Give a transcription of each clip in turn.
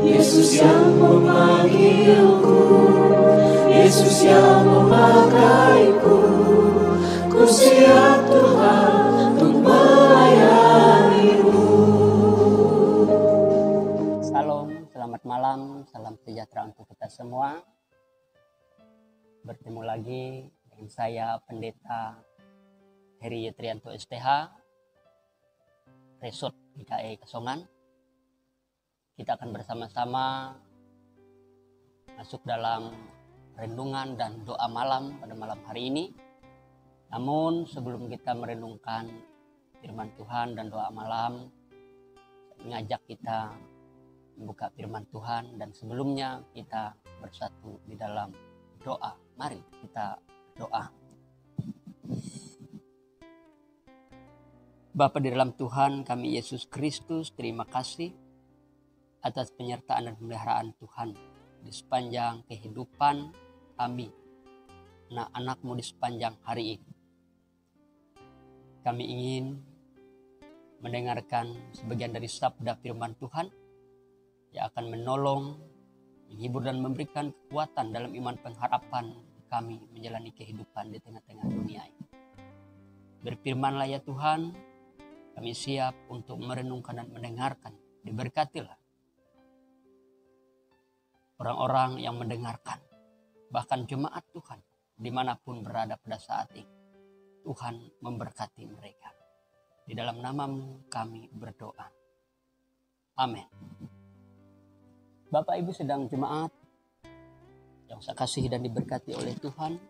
Yesus yang memanggilku, Yesus yang memakaiku, ku siap Tuhan untuk melayani-Mu. Salam, selamat malam, salam sejahtera untuk kita semua. Bertemu lagi dengan saya Pendeta Heri Yetrianto STH, Resort GKI Kasongan. Kita akan bersama-sama masuk dalam renungan dan doa malam pada malam hari ini. Namun sebelum kita merenungkan firman Tuhan dan doa malam, saya mengajak kita membuka firman Tuhan, dan sebelumnya kita bersatu di dalam doa. Mari kita doa. Bapa di dalam Tuhan kami Yesus Kristus, terima kasih atas penyertaan dan pemeliharaan Tuhan di sepanjang kehidupan kami, anak-anak-Mu di sepanjang hari ini. Kami ingin mendengarkan sebagian dari sabda firman Tuhan yang akan menolong, menghibur dan memberikan kekuatan dalam iman pengharapan kami menjalani kehidupan di tengah-tengah dunia ini. Berfirmanlah ya Tuhan, kami siap untuk merenungkan dan mendengarkan. Diberkatilah orang-orang yang mendengarkan, bahkan jemaat Tuhan dimanapun berada pada saat ini. Tuhan memberkati mereka. Di dalam nama-Mu kami berdoa. Amin. Bapak Ibu sedang jemaat yang saya kasihi dan diberkati oleh Tuhan,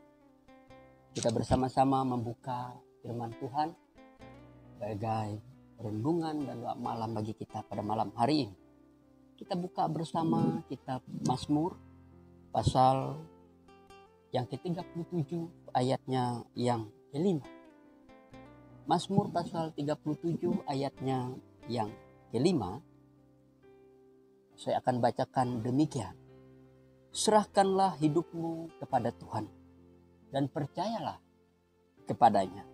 kita bersama-sama membuka firman Tuhan sebagai renungan dan doa malam bagi kita pada malam hari ini. Kita buka bersama kitab Mazmur pasal yang ke-37 ayatnya yang ke-5. Mazmur pasal 37 ayatnya yang ke-5. Saya akan bacakan demikian. Serahkanlah hidupmu kepada Tuhan dan percayalah kepadanya,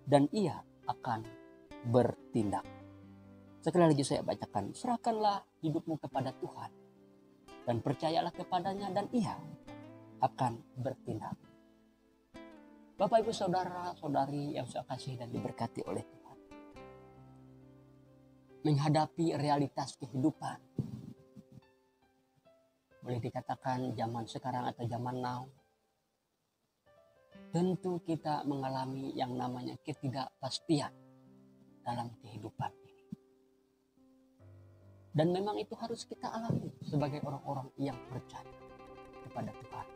dan Ia akan bertindak. Sekali lagi saya bacakan. Serahkanlah hidupmu kepada Tuhan dan percayalah kepadanya, dan Ia akan bertindak. Bapak Ibu saudara-saudari yang saya kasih dan diberkati oleh Tuhan, menghadapi realitas kehidupan, boleh dikatakan zaman sekarang atau zaman now, tentu kita mengalami yang namanya ketidakpastian dalam kehidupan ini. Dan memang itu harus kita alami sebagai orang-orang yang percaya kepada Tuhan.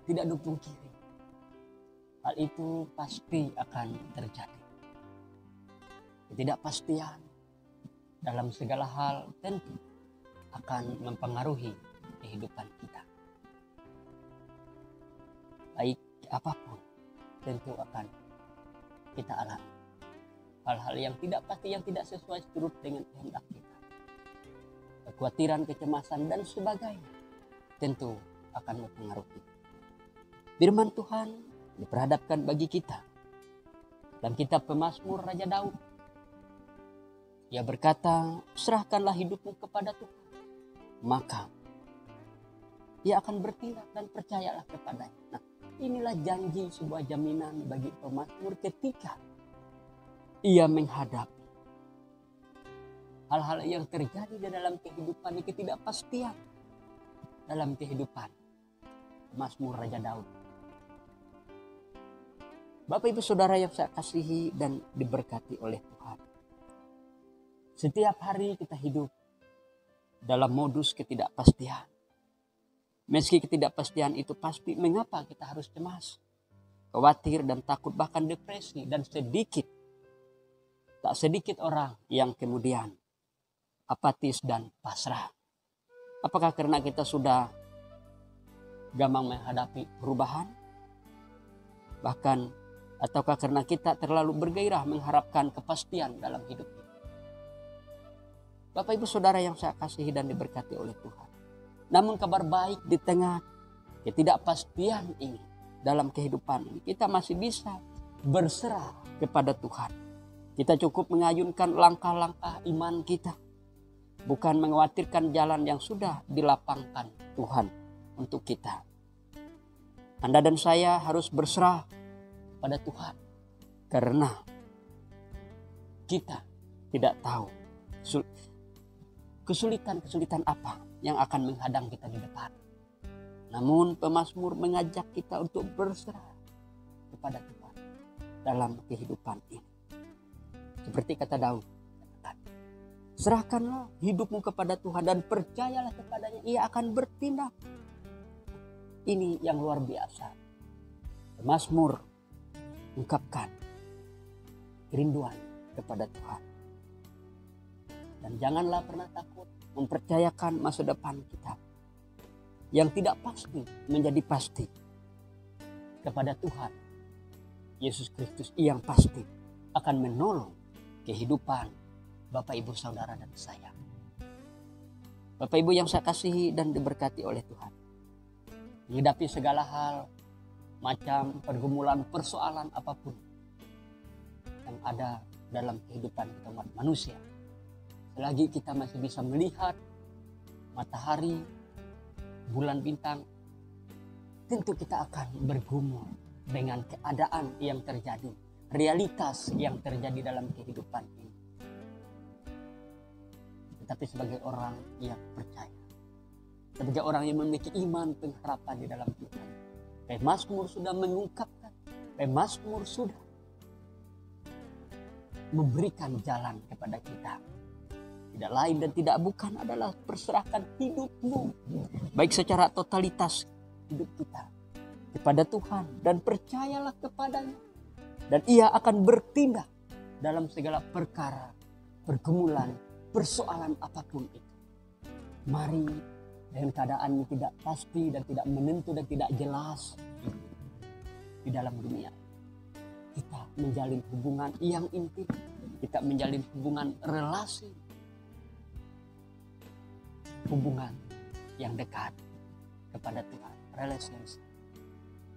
Tidak dipungkiri, hal itu pasti akan terjadi. Ketidakpastian dalam segala hal tentu akan mempengaruhi kehidupan kita. Baik apapun tentu akan kita alami. Hal-hal yang tidak pasti, yang tidak sesuai turut dengan kehendak kita. Kekhawatiran, kecemasan, dan sebagainya tentu akan mempengaruhi. Firman Tuhan diperhadapkan bagi kita dalam kitab Pemazmur Raja Daud. Ia berkata, serahkanlah hidupmu kepada Tuhan, maka Ia akan bertindak, dan percayalah kepadanya. Nah, inilah janji, sebuah jaminan bagi pemazmur ketika ia menghadapi hal-hal yang terjadi di dalam kehidupan, ketidakpastian dalam kehidupan. Mazmur Raja Daud. Bapak Ibu Saudara yang saya kasihi dan diberkati oleh Tuhan, setiap hari kita hidup dalam modus ketidakpastian. Meski ketidakpastian itu pasti, mengapa kita harus cemas, khawatir dan takut, bahkan depresi, dan tak sedikit orang yang kemudian apatis dan pasrah. Apakah karena kita sudah gampang menghadapi perubahan? Bahkan, ataukah karena kita terlalu bergairah mengharapkan kepastian dalam hidup ini? Bapak Ibu Saudara yang saya kasihi dan diberkati oleh Tuhan. Namun kabar baik di tengah ketidakpastian ini dalam kehidupan ini, kita masih bisa berserah kepada Tuhan. Kita cukup mengayunkan langkah-langkah iman kita bukan mengkhawatirkan jalan yang sudah dilapangkan Tuhan untuk kita. Anda dan saya harus berserah pada Tuhan, karena kita tidak tahu kesulitan-kesulitan apa yang akan menghadang kita di depan. Namun pemazmur mengajak kita untuk berserah kepada Tuhan dalam kehidupan ini. Seperti kata Daud, serahkanlah hidupmu kepada Tuhan dan percayalah kepadanya, Ia akan bertindak. Ini yang luar biasa. Pemazmur ungkapkan kerinduan kepada Tuhan. Dan janganlah pernah takut mempercayakan masa depan kita yang tidak pasti menjadi pasti kepada Tuhan Yesus Kristus yang pasti akan menolong kehidupan Bapak, Ibu, Saudara, dan saya. Bapak, Ibu yang saya kasihi dan diberkati oleh Tuhan, menghadapi segala hal, macam pergumulan, persoalan apapun yang ada dalam kehidupan kita umat manusia, selagi kita masih bisa melihat matahari, bulan, bintang, tentu kita akan bergumul dengan keadaan yang terjadi, realitas yang terjadi dalam kehidupan ini. Tetapi sebagai orang yang percaya, sebagai orang yang memiliki iman pengharapan di dalam Tuhan, pemazmur sudah mengungkapkan, pemazmur sudah memberikan jalan kepada kita. Tidak lain dan tidak bukan adalah perserahkan hidupmu, baik secara totalitas hidup kita, kepada Tuhan, dan percayalah kepadanya, dan Ia akan bertindak dalam segala perkara, pergumulan, persoalan apapun itu. Mari dengan keadaan yang tidak pasti dan tidak menentu dan tidak jelas di dalam dunia, kita menjalin hubungan yang intim, kita menjalin hubungan relasi, hubungan yang dekat kepada Tuhan, relationship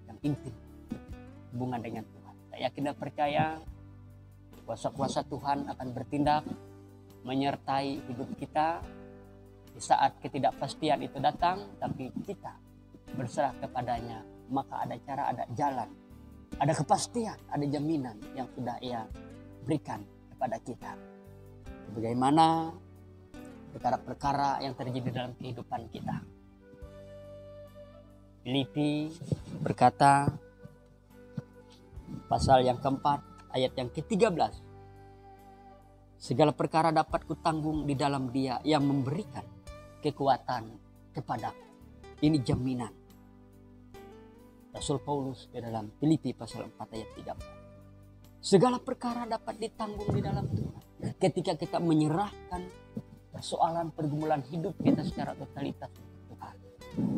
yang intim, hubungan dengan Tuhan. Saya yakin dan percaya kuasa-kuasa Tuhan akan bertindak menyertai hidup kita di saat ketidakpastian itu datang, tapi kita berserah kepadanya, maka ada cara, ada jalan, ada kepastian, ada jaminan yang sudah Ia berikan kepada kita. Bagaimana perkara-perkara yang terjadi dalam kehidupan kita. Filipi berkata, pasal yang keempat, ayat yang ke-13. Segala perkara dapat kutanggung di dalam Dia yang memberikan kekuatan kepadaku. Ini jaminan Rasul Paulus di dalam Filipi pasal 4 ayat 13. Segala perkara dapat ditanggung di dalam Tuhan. Ketika kita menyerahkan persoalan pergumulan hidup kita secara totalitas Tuhan,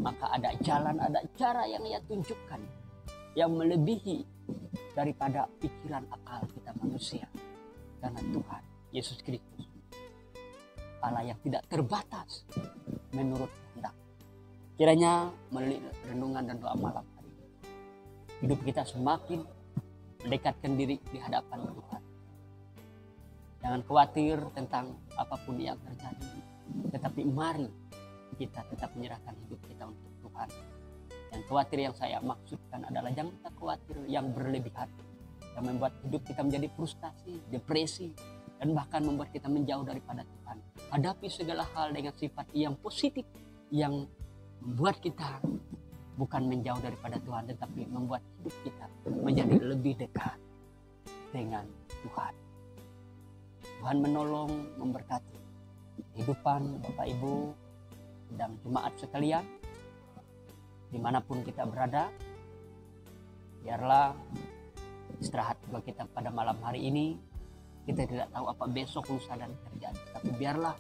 maka ada jalan, ada cara yang Ia tunjukkan yang melebihi daripada pikiran akal kita manusia. Karena Tuhan Yesus Kristus, Allah yang tidak terbatas menurut kehendak. Kiranya melalui renungan dan doa malam hari ini, hidup kita semakin mendekatkan diri di hadapan Tuhan. Jangan khawatir tentang apapun yang terjadi, tetapi mari kita tetap menyerahkan hidup kita untuk Tuhan. Yang khawatir yang saya maksudkan adalah jangan kita khawatir yang berlebihan, yang membuat hidup kita menjadi frustasi, depresi, dan bahkan membuat kita menjauh daripada Tuhan. Hadapi segala hal dengan sifat yang positif, yang membuat kita bukan menjauh daripada Tuhan, tetapi membuat hidup kita menjadi lebih dekat dengan Tuhan. Tuhan menolong, memberkati kehidupan Bapak, Ibu, dan jemaat sekalian, dimanapun kita berada. Biarlah istirahat juga kita pada malam hari ini. Kita tidak tahu apa besok, lusa, dan terjadi. Tapi biarlah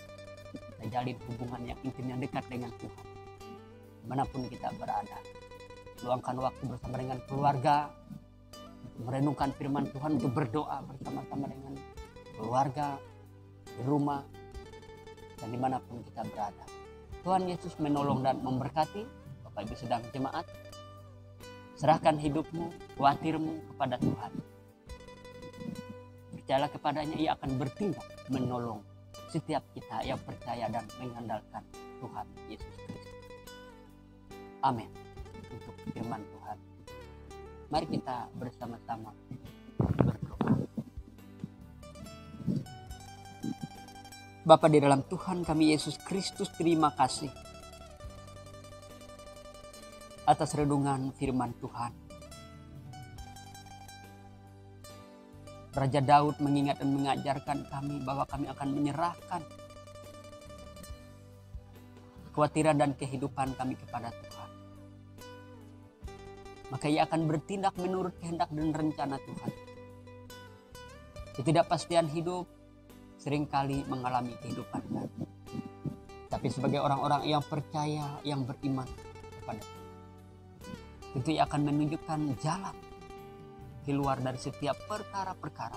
kita jalin hubungan yang intim, yang dekat dengan Tuhan, dimanapun kita berada. Luangkan waktu bersama dengan keluarga, untuk merenungkan firman Tuhan, untuk berdoa bersama-sama dengan keluarga, di rumah, dan dimanapun kita berada. Tuhan Yesus menolong dan memberkati. Bapak Ibu sedang jemaat, serahkan hidupmu, khawatirmu kepada Tuhan. Percayalah kepadanya, Ia akan bertindak menolong setiap kita yang percaya dan mengandalkan Tuhan Yesus Kristus. Amin. Untuk firman Tuhan, mari kita bersama-sama berdoa. Bapa di dalam Tuhan kami Yesus Kristus, terima kasih atas renungan firman Tuhan. Raja Daud mengingat dan mengajarkan kami bahwa kami akan menyerahkan kekhawatiran dan kehidupan kami kepada Tuhan. Maka ia akan bertindak menurut kehendak dan rencana Tuhan. Ketidakpastian hidup seringkali mengalami kehidupan kami. Tapi sebagai orang-orang yang percaya, yang beriman kepada Tuhan, tentu ia akan menunjukkan jalan keluar dari setiap perkara-perkara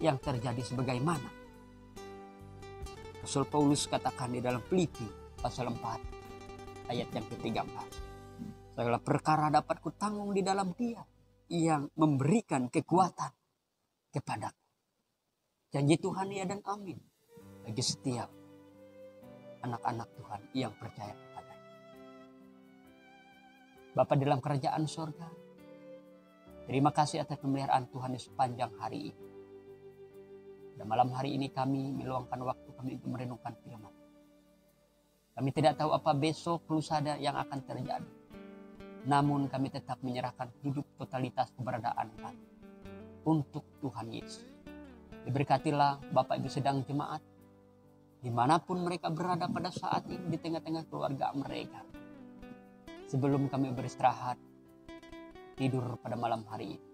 yang terjadi sebagaimana Rasul Paulus katakan di dalam Filipi pasal 4 ayat yang ke-13. Segala perkara dapat kutanggung di dalam Dia yang memberikan kekuatan kepadaku. Janji Tuhan ya dan amin bagi setiap anak-anak Tuhan yang percaya kepadanya. Bapa dalam kerajaan sorga, terima kasih atas pemeliharaan Tuhan di sepanjang hari ini. Dan malam hari ini kami meluangkan waktu kami untuk merenungkan firman. Kami tidak tahu apa besok, lusa yang akan terjadi. Namun kami tetap menyerahkan hidup totalitas keberadaan kami untuk Tuhan Yesus. Diberkatilah Bapak Ibu sedang jemaat, dimanapun mereka berada pada saat ini di tengah-tengah keluarga mereka. Sebelum kami beristirahat, tidur pada malam hari ini,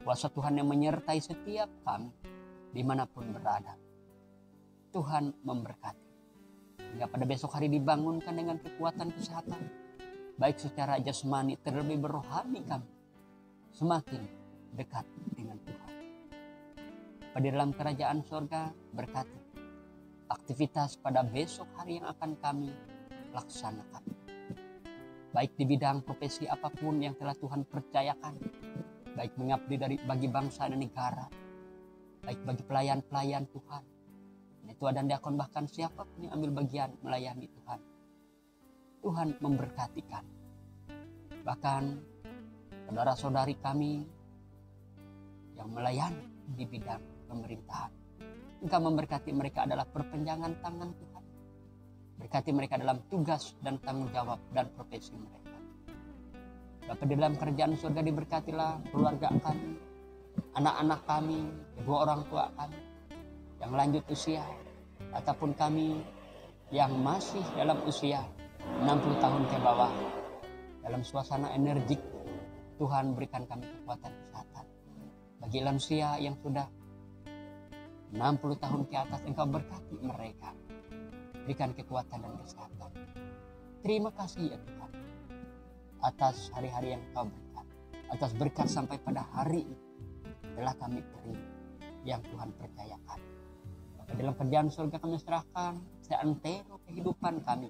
kuasa Tuhan yang menyertai setiap kami dimanapun berada. Tuhan memberkati hingga pada besok hari dibangunkan dengan kekuatan kesehatan, baik secara jasmani terlebih berohani kami semakin dekat dengan Tuhan. Pada dalam kerajaan sorga berkati aktivitas pada besok hari yang akan kami laksanakan, baik di bidang profesi apapun yang telah Tuhan percayakan, baik mengabdi bagi bangsa dan negara, baik bagi pelayan-pelayan Tuhan, tua dan diakon, bahkan siapapun yang ambil bagian melayani Tuhan. Tuhan memberkati kami. Bahkan saudara-saudari kami yang melayani di bidang pemerintahan, Engkau memberkati mereka adalah perpanjangan tangan Tuhan. Berkati mereka dalam tugas dan tanggung jawab dan profesi mereka. Bapa di dalam kerajaan surga diberkatilah keluarga kami, anak-anak kami, kedua orang tua kami yang lanjut usia, ataupun kami yang masih dalam usia 60 tahun ke bawah. Dalam suasana energik, Tuhan berikan kami kekuatan kesehatan. Bagi lansia yang sudah 60 tahun ke atas, Engkau berkati mereka, berikan kekuatan dan kesehatan. Terima kasih ya Tuhan atas hari-hari yang Kau berikan, atas berkat sampai pada hari ini telah kami terima yang Tuhan percayakan. Dalam kerjaan surga kami serahkan seantero kehidupan kami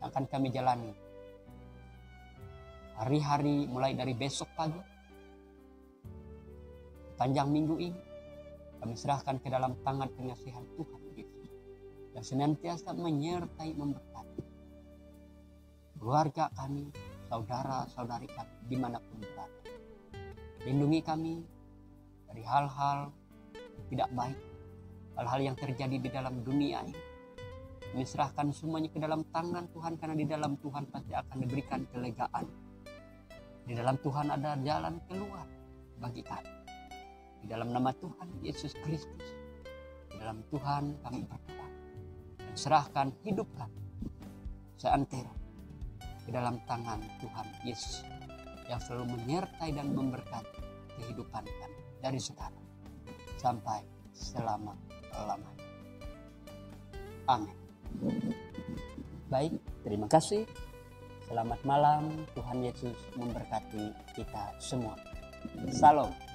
yang akan kami jalani hari-hari mulai dari besok pagi panjang minggu ini. Kami serahkan ke dalam tangan pengasihan Tuhan Yesus yang senantiasa menyertai memberkati keluarga kami, saudara-saudari kami dimanapun berada. Lindungi kami dari hal-hal yang tidak baik, hal-hal yang terjadi di dalam dunia ini. Kami serahkan semuanya ke dalam tangan Tuhan, karena di dalam Tuhan pasti akan diberikan kelegaan. Di dalam Tuhan ada jalan keluar bagi kami. Di dalam nama Tuhan Yesus Kristus, di dalam Tuhan kami berdoa dan serahkan hidup kami seantero ke dalam tangan Tuhan Yesus yang selalu menyertai dan memberkati kehidupan kami dari sekarang sampai selama-lamanya. Amin. Baik, terima kasih. Selamat malam, Tuhan Yesus memberkati kita semua. Salam.